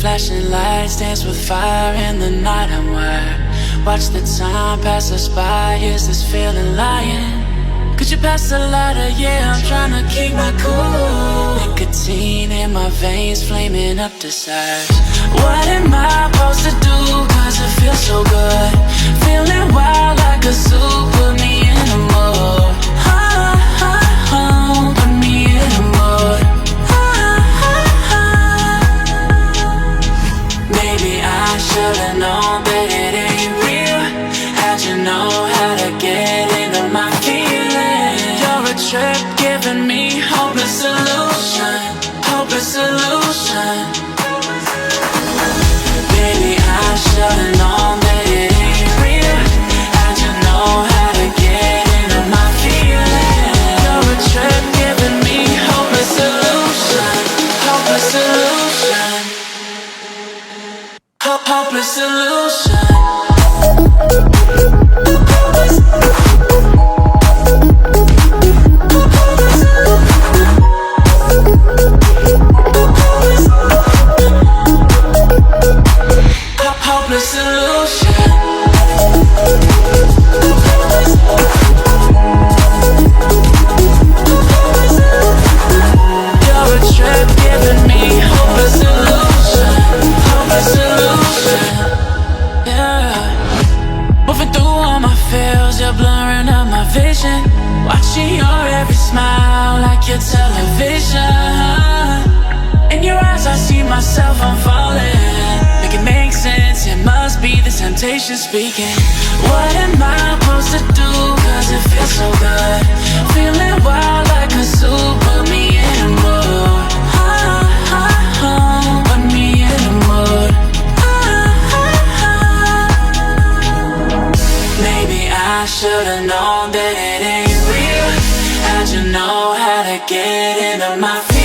Flashing lights dance with fire in the night. I'm wired. Watch the time pass us by. Is this feeling lying? Could you pass the lighter? Yeah, I'm trying to keep my cool. Nicotine in my veins, flaming up desires. What am I supposed to do? Cause it feels so good. Feeling wild like a zoo. Put me in a mood. Put me in a mood. Maybe I should've known that it ain't real. How'd you know how to get into my feelings? You're a trip giving me hopeless solution. Hopeless solution. Baby, I should've known that it ain't real. How'd you know how to get into my feelings? You're a trip giving me hopeless solution. Hopeless solution. Hopeless solution. Hopeless solution. You're a trip giving me hopeless solution. Hopeless solution. Yeah. Moving through all my feels, you're blurring out my vision. Watching your every smile like your television. In your eyes I see myself, I'm falling. Make it make sense, it must be the temptation speaking. What am I supposed to do? Cause it feels so good. Feeling wild like a zoo. Put me in a mood. Put me in a mood. Maybe I should've known that it ain't real. How'd you know how to get into my feelings?